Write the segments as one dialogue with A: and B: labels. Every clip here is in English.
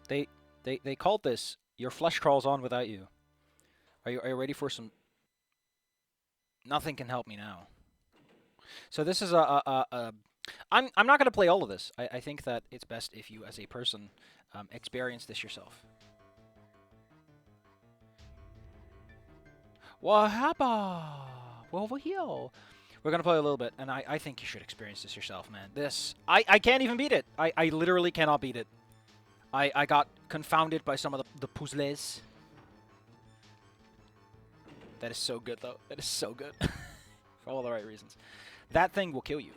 A: They they called this "Your flesh crawls on without you." Are you ready for some? Nothing can help me now. So this is a I'm not gonna play all of this. I think that it's best if you, as a person, experience this yourself. Wahaba! Over here. We're gonna play a little bit, and I think you should experience this yourself, man. This I can't even beat it. I literally cannot beat it. I got confounded by some of the puzzles. That is so good though. That is so good. For all the right reasons. That thing will kill you.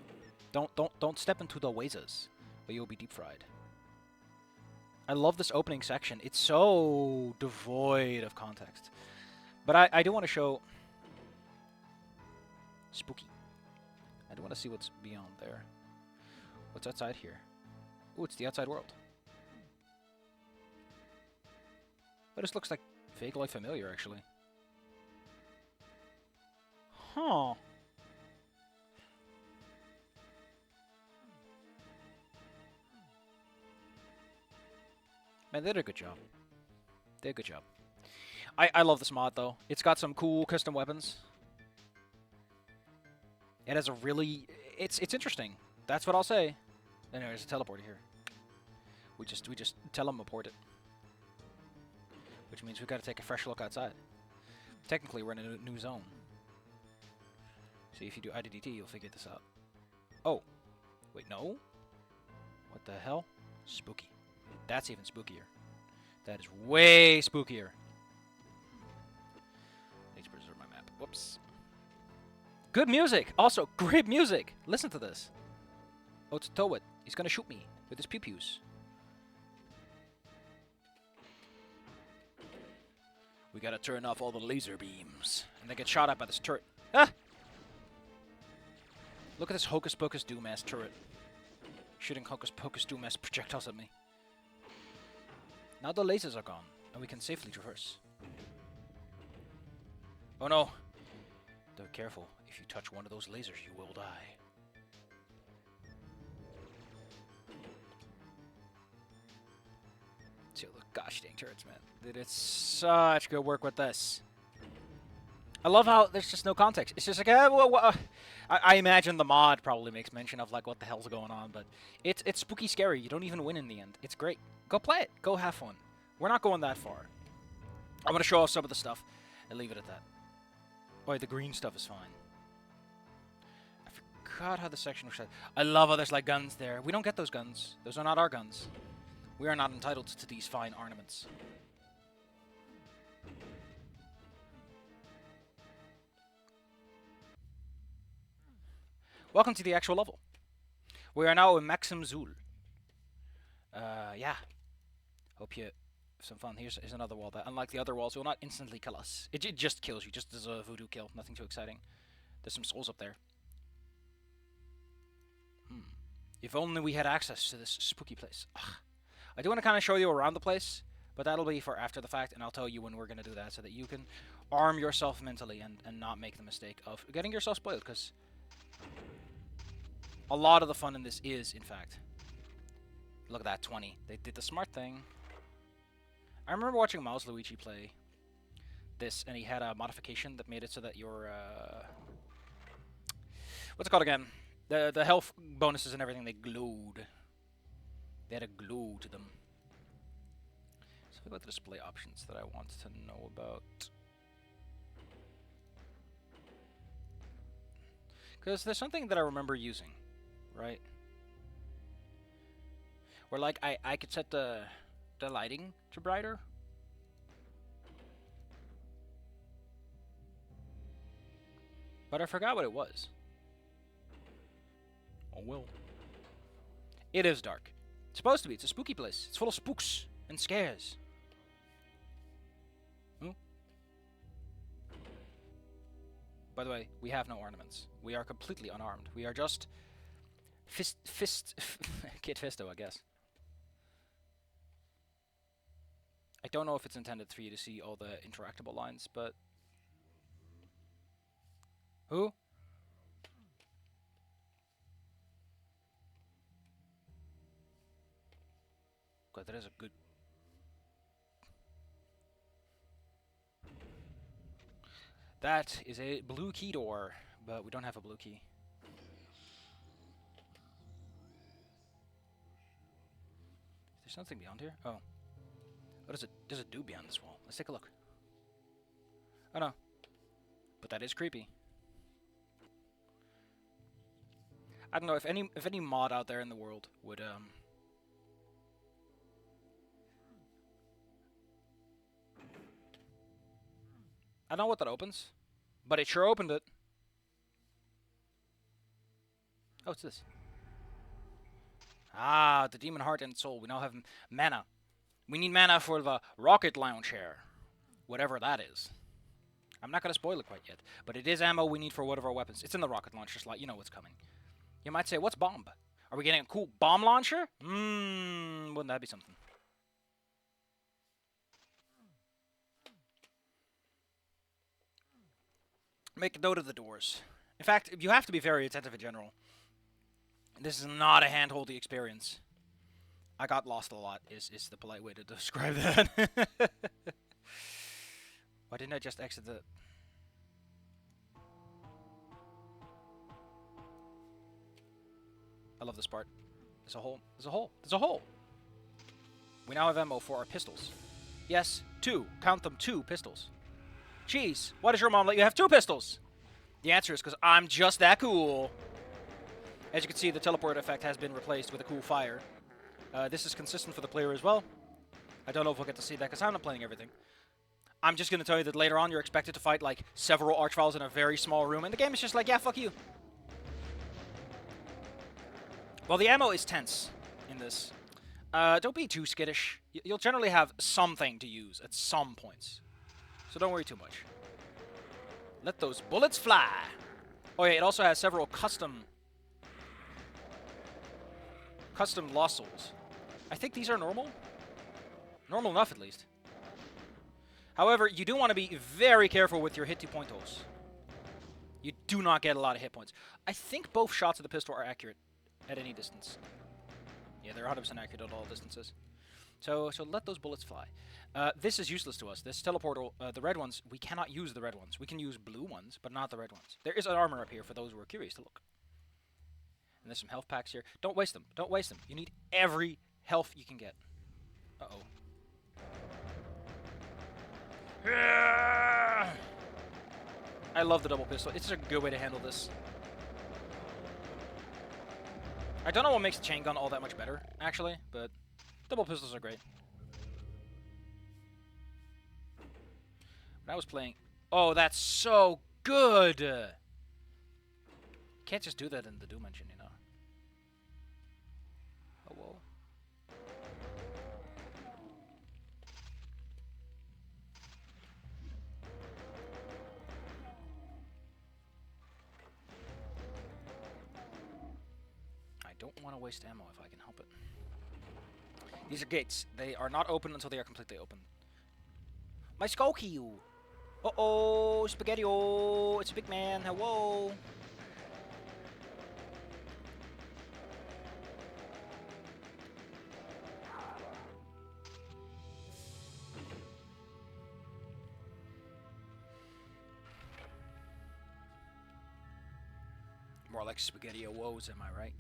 A: Don't step into the wazers, or you'll be deep fried. I love this opening section. It's so devoid of context. But I do want to show spooky. I do want to see what's beyond there. What's outside here? Ooh, it's the outside world. But this looks like vaguely familiar, actually. Huh. Man, they did a good job. They did a good job. I love this mod, though. It's got some cool custom weapons. It has a really... It's interesting. That's what I'll say. And there's a teleporter here. We just teleport it. Which means we've got to take a fresh look outside. Technically, we're in a new zone. See, if you do IDDT, you'll figure this out. Oh. Wait, no? What the hell? Spooky. That's even spookier. That is way spookier. Need to preserve my map. Whoops. Good music! Also, great music! Listen to this. Oh, it's Towit. He's gonna shoot me with his pew-pews. We gotta turn off all the laser beams. And they get shot at by this turret. Ah! Look at this Hocus Pocus Doom-ass turret. Shooting Hocus Pocus Doom-ass projectiles at me. Now the lasers are gone, and we can safely traverse. Oh no! Though careful, if you touch one of those lasers, you will die. See all the gosh dang turrets, man. They did such good work with this. I love how there's just no context. It's just like, I imagine the mod probably makes mention of like what the hell's going on, but it's spooky scary. You don't even win in the end. It's great. Go play it. Go have fun. We're not going that far. I'm gonna show off some of the stuff and leave it at that. Oh, the green stuff is fine. I forgot how the section was set. I love how there's like guns there. We don't get those guns. Those are not our guns. We are not entitled to these fine ornaments. Welcome to the actual level. We are now in Maxim Zul. Yeah. Hope you have some fun. Here's another wall that, unlike the other walls, will not instantly kill us. It just kills you, just as a voodoo kill. Nothing too exciting. There's some souls up there. If only we had access to this spooky place. Ugh. I do want to kind of show you around the place, but that'll be for after the fact, and I'll tell you when we're going to do that so that you can arm yourself mentally and not make the mistake of getting yourself spoiled, because a lot of the fun in this is, in fact... Look at that, 20. They did the smart thing. I remember watching Miles Luigi play this, and he had a modification that made it so that your... what's it called again? The health bonuses and everything, they glowed. They had a glow to them. So what about the display options that I want to know about? Because there's something that I remember using, right? Where like I could set the lighting to brighter. But I forgot what it was. Oh well. It is dark. It's supposed to be. It's a spooky place. It's full of spooks and scares. Ooh. By the way, we have no ornaments. We are completely unarmed. We are just Kid Fisto, I guess. I don't know if it's intended for you to see all the interactable lines, but... Who? God, that is a good That is a blue key door, but we don't have a blue key. Is there something beyond here? Oh. What does it do beyond this wall? Let's take a look. Oh no. But that is creepy. I don't know if any mod out there in the world would I don't know what that opens, but it sure opened it. Oh, what's this? Ah, the Demon Heart and Soul. We now have mana. We need mana for the rocket launcher, whatever that is. I'm not going to spoil it quite yet, but it is ammo we need for one of our weapons. It's in the rocket launcher slot. You know what's coming. You might say, what's bomb? Are we getting a cool bomb launcher? Wouldn't that be something? Make a note of the doors. In fact, you have to be very attentive in general. This is not a hand-holdy experience. I got lost a lot, is the polite way to describe that. Why didn't I just exit the... I love this part. There's a hole. There's a hole. There's a hole! We now have ammo for our pistols. Yes, 2. Count them, 2 pistols. Jeez, why does your mom let you have 2 pistols? The answer is because I'm just that cool. As you can see, the teleport effect has been replaced with a cool fire. This is consistent for the player as well. I don't know if we'll get to see that because I'm not playing everything. I'm just going to tell you that later on you're expected to fight like several archviles in a very small room, and the game is just like, yeah, fuck you. Well, the ammo is tense in this. Don't be too skittish. You'll generally have something to use at some points. So don't worry too much. Let those bullets fly. Oh yeah, it also has several custom Lost Souls. I think these are normal. Normal enough, at least. However, you do want to be very careful with your hit pointos. You do not get a lot of hit points. I think both shots of the pistol are accurate at any distance. Yeah, they're 100% accurate at all distances. So let those bullets fly. This is useless to us. This teleportal, the red ones, we cannot use the red ones. We can use blue ones, but not the red ones. There is an armor up here for those who are curious to look. And there's some health packs here. Don't waste them. Don't waste them. You need every health you can get. Uh-oh. I love the double pistol. It's a good way to handle this. I don't know what makes the chain gun all that much better, actually, but double pistols are great. When I was playing... Oh, that's so good! You can't just do that in the Doom engine, you know. Oh, whoa. I don't want to waste ammo if I can help it. These are gates. They are not open until they are completely open. My skull key! Uh-oh, Spaghetti-O! It's a big man, hello! More like Spaghetti-O-Woes, am I right?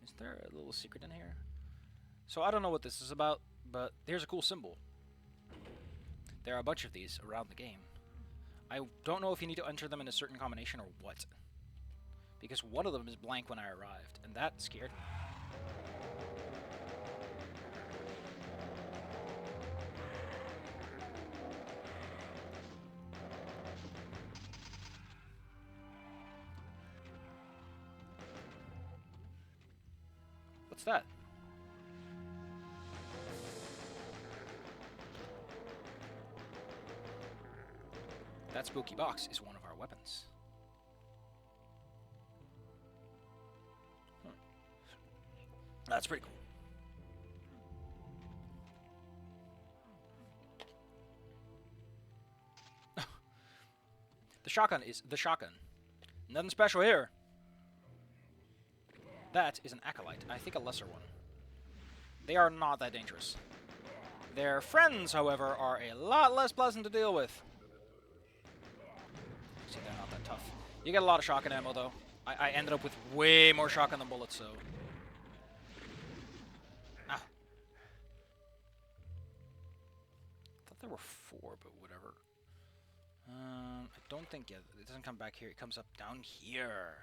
A: Is there a little secret in here? So I don't know what this is about, but here's a cool symbol. There are a bunch of these around the game. I don't know if you need to enter them in a certain combination or what. Because one of them is blank when I arrived, and that scared me. What's that? That spooky box is one of our weapons. That's pretty cool. The shotgun is the shotgun. Nothing special here. That is an acolyte. I think a lesser one. They are not that dangerous. Their friends, however, are a lot less pleasant to deal with. See, they're not that tough. You get a lot of shotgun ammo, though. I ended up with way more shotgun than bullets, so... Ah. I thought there were 4, but whatever. I don't think it doesn't come back here. It comes up down here.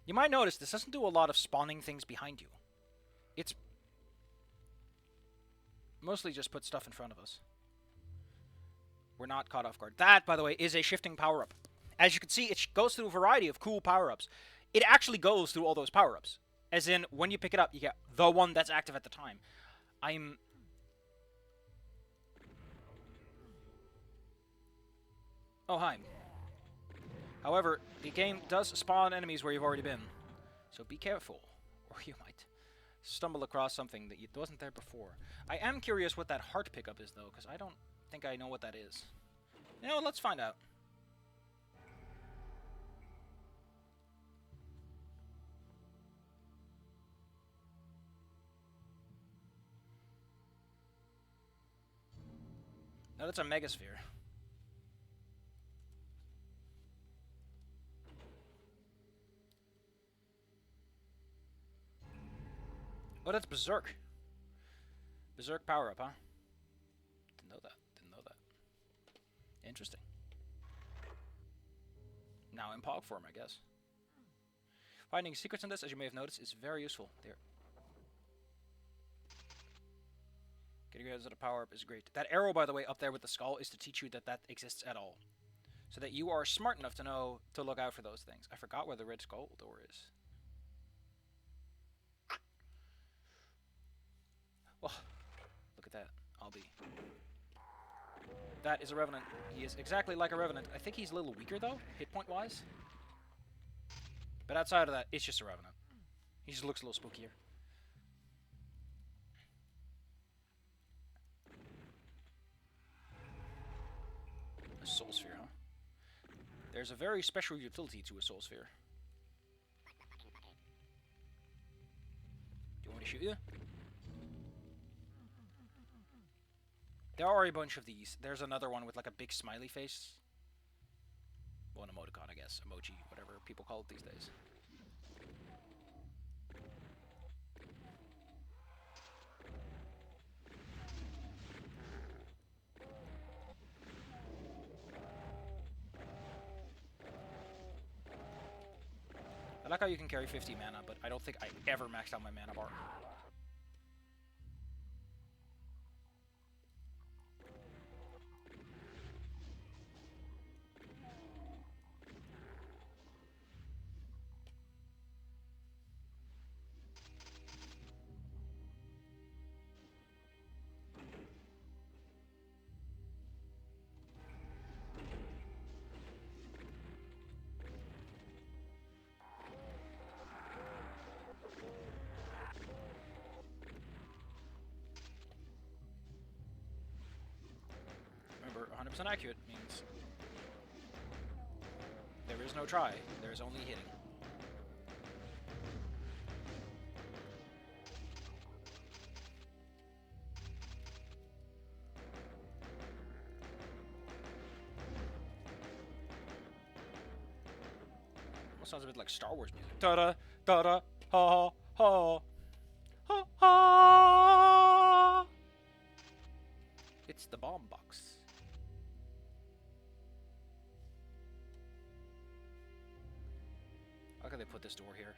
A: You might notice this doesn't do a lot of spawning things behind you. It's mostly just put stuff in front of us. We're not caught off guard. That, by the way, is a shifting power-up. As you can see, it goes through a variety of cool power-ups. It actually goes through all those power-ups. As in, when you pick it up, you get the one that's active at the time. Oh, hi. However, the game does spawn enemies where you've already been. So be careful, or you might stumble across something that wasn't there before. I am curious what that heart pickup is, though, because I don't think I know what that is. You know, let's find out. No, that's a megasphere. Oh, that's Berserk. Berserk power-up, huh? Didn't know that. Didn't know that. Interesting. Now in Pog form, I guess. Finding secrets in this, as you may have noticed, is very useful. There. Getting rid of the power-up is great. That arrow, by the way, up there with the skull is to teach you that that exists at all. So that you are smart enough to know to look out for those things. I forgot where the red skull door is. Oh, look at that. I'll be. That is a Revenant. He is exactly like a Revenant. I think he's a little weaker, though, hit point-wise. But outside of that, it's just a Revenant. He just looks a little spookier. A Soul Sphere, huh? There's a very special utility to a Soul Sphere. Do you want me to shoot you? There are a bunch of these. There's another one with like a big smiley face. Well, an emoticon, I guess. Emoji, whatever people call it these days. I like how you can carry 50 mana, but I don't think I ever maxed out my mana bar. Remember, 100% accurate means there is no try, there is only hitting. Almost sounds a bit like Star Wars music. Da-da, da-da, ha, ha, ha, ha. It's the bomb box. How can they put this door here?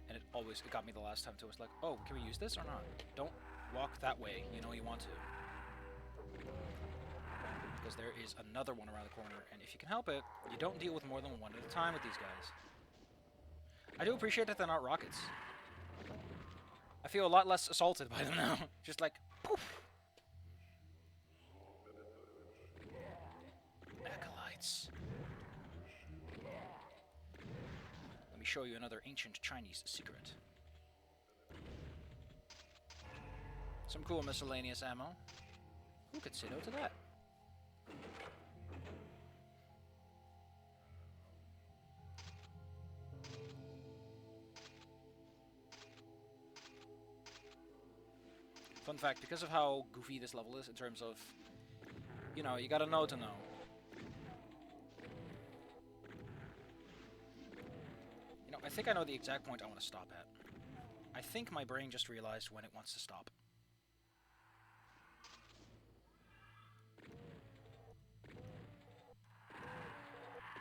A: And it got me the last time too. It's like, oh, can we use this or not? Don't walk that way. You know you want to. Because there is another one around the corner, and if you can help it, you don't deal with more than one at a time with these guys. I do appreciate that they're not rockets. I feel a lot less assaulted by them now. Just like, poof. Acolytes. Let me show you another ancient Chinese secret. Some cool miscellaneous ammo. Who could say no to that? Fun fact, because of how goofy this level is in terms of, you know, you gotta know to know. You know, I think I know the exact point I want to stop at. I think my brain just realized when it wants to stop.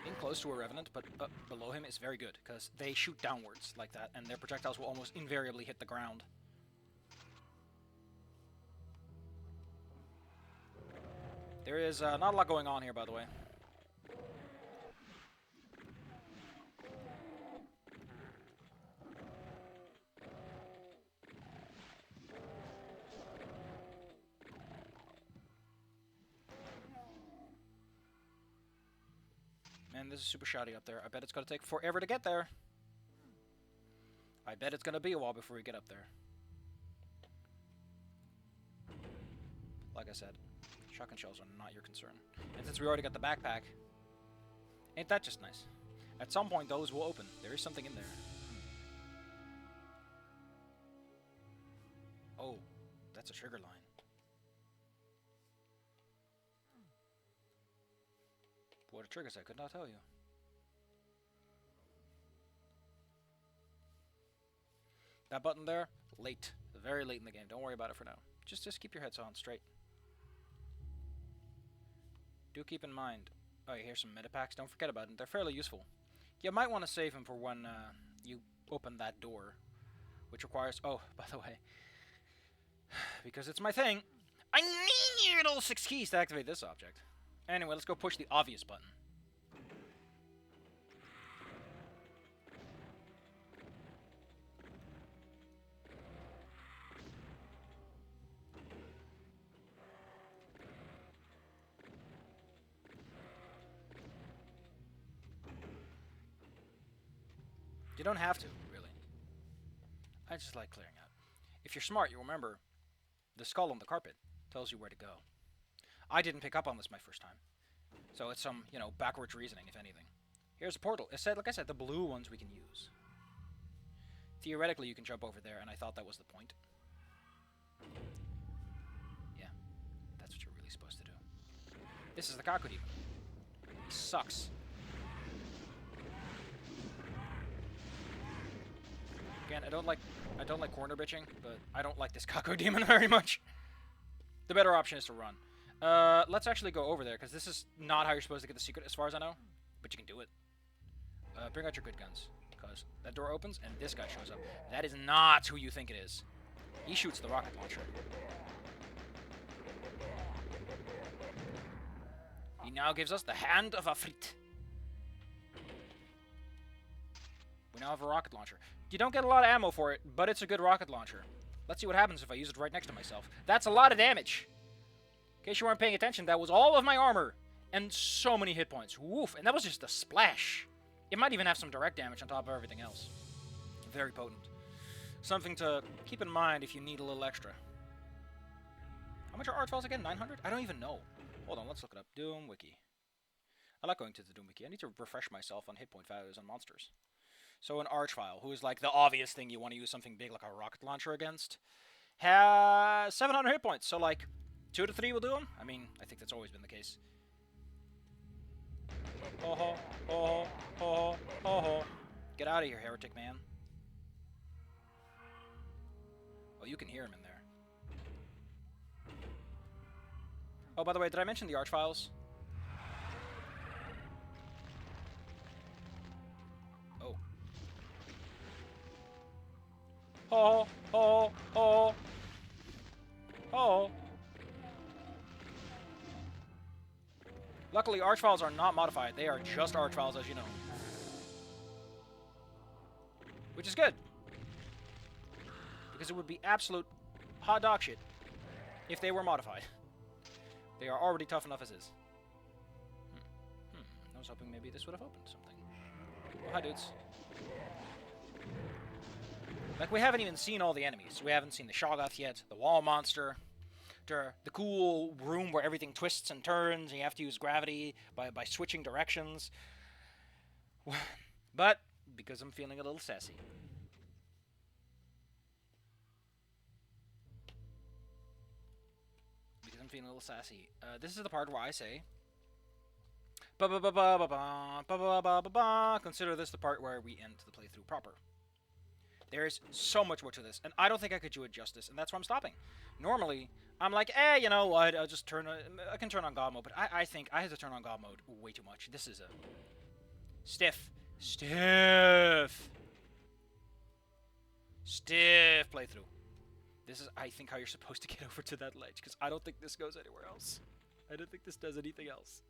A: Being close to a Revenant, but below him is very good, because they shoot downwards like that, and their projectiles will almost invariably hit the ground. There is not a lot going on here, by the way. Man, this is super shoddy up there. I bet it's going to take forever to get there. I bet it's going to be a while before we get up there. Like I said, shotgun shells are not your concern. And since we already got the backpack, ain't that just nice? At some point, those will open. There is something in there. Oh, that's a trigger line. What are triggers? I could not tell you. That button there, late. Very late in the game. Don't worry about it for now. Just keep your heads on straight. Do keep in mind. Oh, here's some metapacks. Don't forget about them. They're fairly useful. You might want to save them for when you open that door, which requires... Oh, by the way, because it's my thing, I need all 6 keys to activate this object. Anyway, let's go push the obvious button. You don't have to, really. I just like clearing out. If you're smart, you'll remember the skull on the carpet tells you where to go. I didn't pick up on this my first time. So it's some, you know, backwards reasoning, if anything. Here's a portal. It said, like I said, the blue ones we can use. Theoretically, you can jump over there, and I thought that was the point. Yeah, that's what you're really supposed to do. This is the Kakudemon. He sucks. Again, I don't like corner bitching, but I don't like this Kakudemon very much. The better option is to run. Let's actually go over there, because this is not how you're supposed to get the secret, as far as I know. But you can do it. Bring out your good guns, because that door opens, and this guy shows up. That is not who you think it is. He shoots the rocket launcher. He now gives us the Hand of Afrit. We now have a rocket launcher. You don't get a lot of ammo for it, but it's a good rocket launcher. Let's see what happens if I use it right next to myself. That's a lot of damage. In case you weren't paying attention, that was all of my armor. And so many hit points. Woof. And that was just a splash. It might even have some direct damage on top of everything else. Very potent. Something to keep in mind if you need a little extra. How much are archviles again? 900? I don't even know. Hold on, let's look it up. Doom Wiki. I like going to the Doom Wiki. I need to refresh myself on hit point values on monsters. So an archvile, who is like the obvious thing you want to use something big like a rocket launcher against, has 700 hit points. So like 2 to 3 will do him. I mean, I think that's always been the case. Ho ho, ho ho, ho ho. Get out of here, heretic man. Oh, you can hear him in there. Oh, by the way, did I mention the archviles? Oh. Ho ho ho. Ho. Luckily, archviles are not modified. They are just archviles, as you know. Which is good. Because it would be absolute hot dog shit if they were modified. They are already tough enough as is. I was hoping maybe this would have opened something. Oh, hi, dudes. Like, we haven't even seen all the enemies. We haven't seen the Shoggoth yet, the wall monster, the cool room where everything twists and turns, and you have to use gravity by switching directions. But, because I'm feeling a little sassy. I'm feeling a little sassy. This is the part where I say, ba ba ba ba ba ba ba ba ba ba ba. Consider this the part where we end the playthrough proper. There's so much more to this, and I don't think I could do it justice, and that's why I'm stopping. Normally, I'm like, you know what? I'll just I can turn on God mode, but I think I had to turn on God mode way too much. This is a stiff playthrough. This is, I think, how you're supposed to get over to that ledge, because I don't think this goes anywhere else. I don't think this does anything else.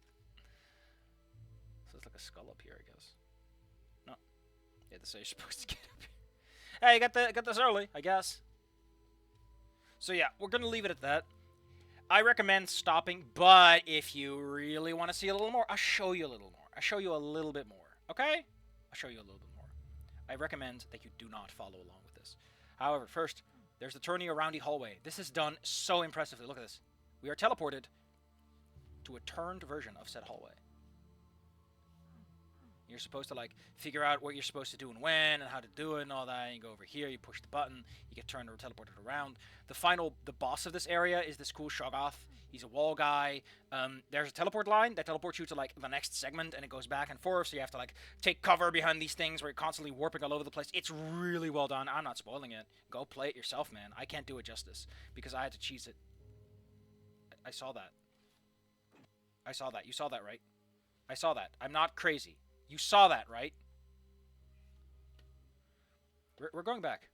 A: So it's like a skull up here, I guess. No. Yeah, this is how you're supposed to get up here. Hey, you got this early, I guess. So yeah, we're gonna leave it at that. I recommend stopping, but if you really want to see a little more, I'll show you a little more. I'll show you a little bit more, okay? I'll show you a little bit more. I recommend that you do not follow along with this. However, first, there's the turning around the hallway. This is done so impressively. Look at this. We are teleported to a turned version of said hallway. You're supposed to like figure out what you're supposed to do and when and how to do it and all that. And you go over here, you push the button, you get turned or teleported around. The boss of this area is this cool Shoggoth. He's a wall guy. There's a teleport line that teleports you to like the next segment, and it goes back and forth. So you have to like take cover behind these things where you're constantly warping all over the place. It's really well done. I'm not spoiling it. Go play it yourself, man. I can't do it justice because I had to cheese it. I saw that. I saw that. You saw that, right? I saw that. I'm not crazy. You saw that, right? We're going back.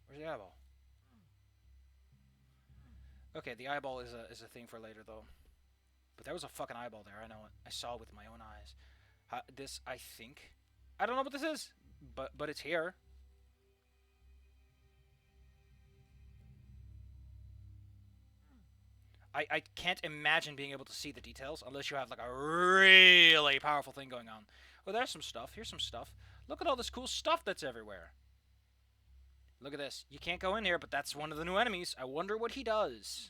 A: Where's the eyeball? Okay, the eyeball is a thing for later, though. But there was a fucking eyeball there. I know it. I saw it with my own eyes. This, I think, I don't know what this is, but it's here. I can't imagine being able to see the details unless you have like a really powerful thing going on. Oh, there's some stuff. Here's some stuff. Look at all this cool stuff that's everywhere. Look at this. You can't go in here, but that's one of the new enemies. I wonder what he does.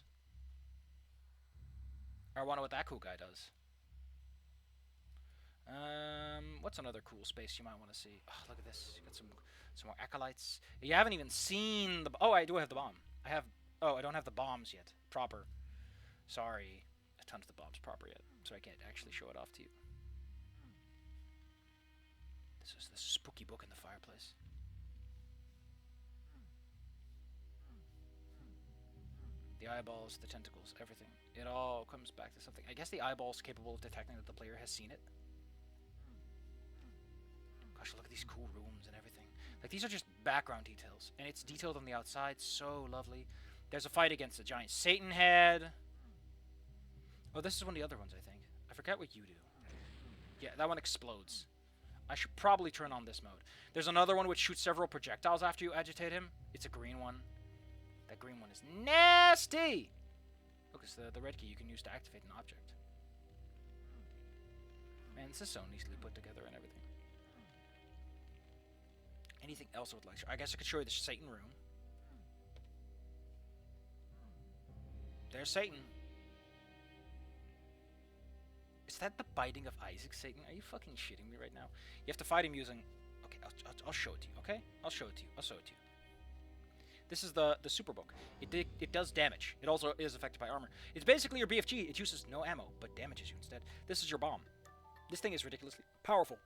A: Or I wonder what that cool guy does. What's another cool space you might want to see? Oh, look at this. You got some more acolytes. You haven't even seen the... Oh, I do have the bomb. Oh, I don't have the bombs yet. Proper. Sorry. I don't have the bombs proper yet, so I can't actually show it off to you. This is the spooky book in the fireplace. The eyeballs, the tentacles, everything. It all comes back to something. I guess the eyeball's capable of detecting that the player has seen it. Gosh, look at these cool rooms and everything. Like, these are just background details. And it's detailed on the outside. So lovely. There's a fight against a giant Satan head. Oh, this is one of the other ones, I think. I forget what you do. Yeah, that one explodes. I should probably turn on this mode. There's another one which shoots several projectiles after you agitate him. It's a green one. That green one is nasty! Look, it's the red key you can use to activate an object. Man, this is so neatly put together and everything. Anything else I would like to show? I guess I could show you the Satan room. There's Satan. Is that the biting of Isaac, Satan? Are you fucking shitting me right now? You have to fight him using... Okay, I'll show it to you, okay? I'll show it to you. I'll show it to you. This is the super book. It does damage. It also is affected by armor. It's basically your BFG. It uses no ammo, but damages you instead. This is your bomb. This thing is ridiculously powerful.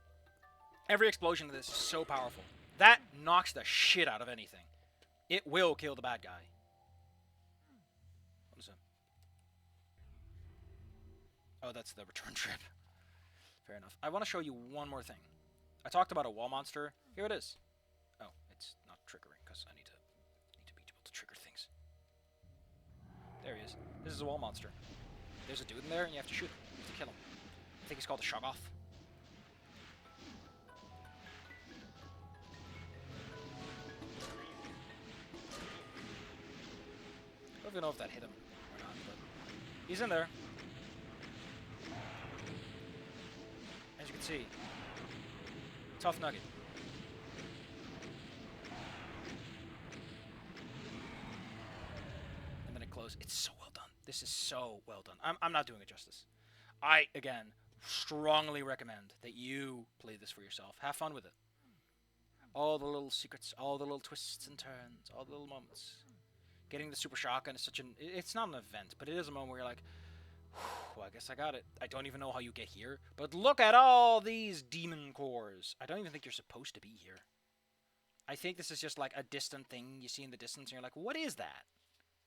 A: Every explosion of this is so powerful. That knocks the shit out of anything. It will kill the bad guy. What is that? Oh, that's the return trip. Fair enough. I want to show you one more thing. I talked about a wall monster. Here it is. Oh, it's not triggering because I need to be able to trigger things. There he is. This is a wall monster. There's a dude in there, and you have to shoot him. You have to kill him. I think he's called a Shoggoth. I don't even know if that hit him or not, but he's in there. As you can see, tough nugget. It's so well done. This is so well done. I'm not doing it justice. I, again, strongly recommend that you play this for yourself. Have fun with it. All the little secrets, all the little twists and turns, all the little moments. Getting the super shotgun is such an... It's not an event, but it is a moment where you're like, I guess I got it. I don't even know how you get here, but look at all these demon cores. I don't even think you're supposed to be here. I think this is just like a distant thing you see in the distance, and you're like, what is that?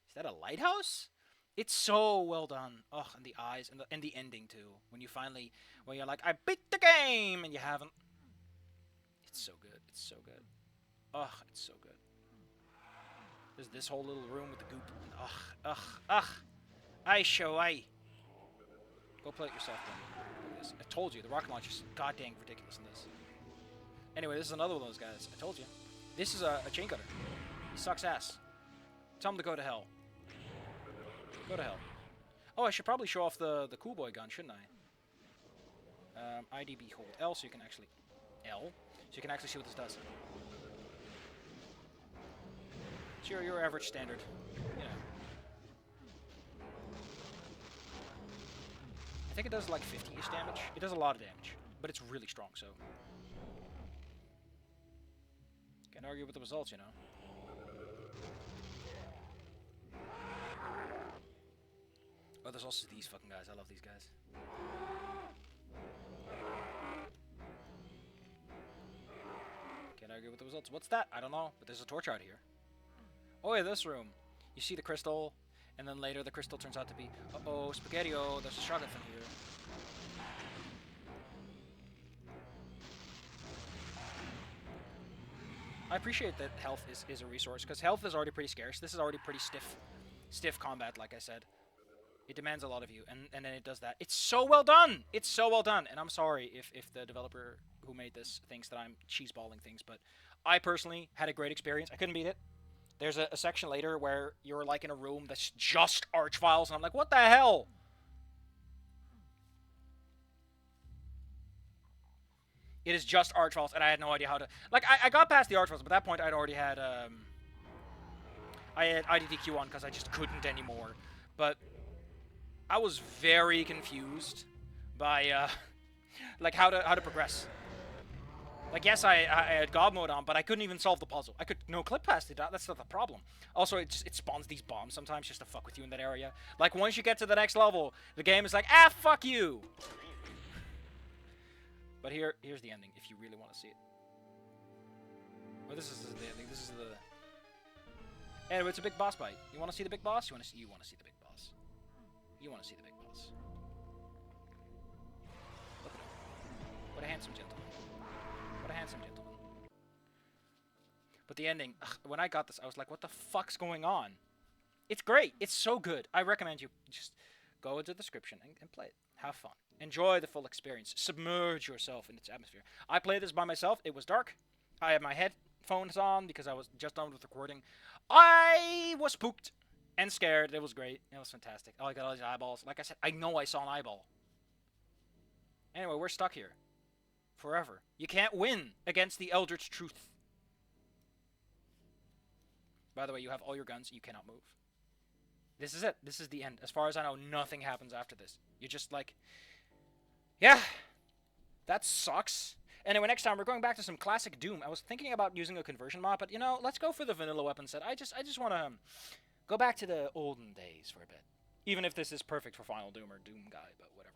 A: Is that a lighthouse? It's so well done. Ugh, and the eyes, and the ending too. When you finally, when you're like, I beat the game, and you haven't. It's so good. It's so good. Ugh, it's so good. There's this whole little room with the goop. Ugh. I. Go play it yourself then. I told you, the rocket launcher is goddamn ridiculous in this. Anyway, this is another one of those guys. I told you. This is a chain cutter. He sucks ass. Tell him to go to hell. Go to hell. Oh, I should probably show off the cool boy gun, shouldn't I? IDB hold L so you can actually... L? So you can actually see what this does. It's your average standard. You know. I think it does like 50-ish damage. It does a lot of damage, but it's really strong, so... Can't argue with the results, you know. Oh, there's also these fucking guys. I love these guys. Can't argue with the results. What's that? I don't know, but there's a torch out here. Oh, yeah, this room. You see the crystal, and then later the crystal turns out to be... Uh-oh, Spaghetti-O, there's a shotgun from here. I appreciate that health is a resource, because health is already pretty scarce. This is already pretty stiff combat, like I said. It demands a lot of you, and then it does that. It's so well done! It's so well done! And I'm sorry if the developer who made this thinks that I'm cheeseballing things, but I personally had a great experience. I couldn't beat it. There's a section later where you're like in a room that's just Archviles, and I'm like, what the hell? It is just Archviles, and I had no idea how to... Like, I got past the Archviles, but at that point I'd already had... I had IDDQ on because I just couldn't anymore. But I was very confused by, like, how to progress. Like, yes, I had God mode on, but I couldn't even solve the puzzle. I could no-clip past it. That's not the problem. Also, it spawns these bombs sometimes just to fuck with you in that area. Like, once you get to the next level, the game is like, ah, fuck you! But here's the ending, if you really want to see it. Well, this is the ending. This is the... Anyway, it's a big boss fight. You want to see the big boss? You want to see the big boss. You want to see the big boss. Look at him. What a handsome gentleman. What a handsome gentleman. But the ending, when I got this, I was like, what the fuck's going on? It's great. It's so good. I recommend you just go into the description and play it. Have fun. Enjoy the full experience. Submerge yourself in its atmosphere. I played this by myself. It was dark. I had my headphones on because I was just done with recording. I was spooked and scared. It was great. It was fantastic. Oh, I got all these eyeballs. Like I said, I know I saw an eyeball. Anyway, we're stuck here. Forever. You can't win against the Eldritch Truth. By the way, you have all your guns. You cannot move. This is it. This is the end. As far as I know, nothing happens after this. You're just like... Yeah. That sucks. Anyway, next time we're going back to some classic Doom. I was thinking about using a conversion mod, but, you know, let's go for the vanilla weapon set. I just want to go back to the olden days for a bit. Even if this is perfect for Final Doom or Doom Guy, but whatever.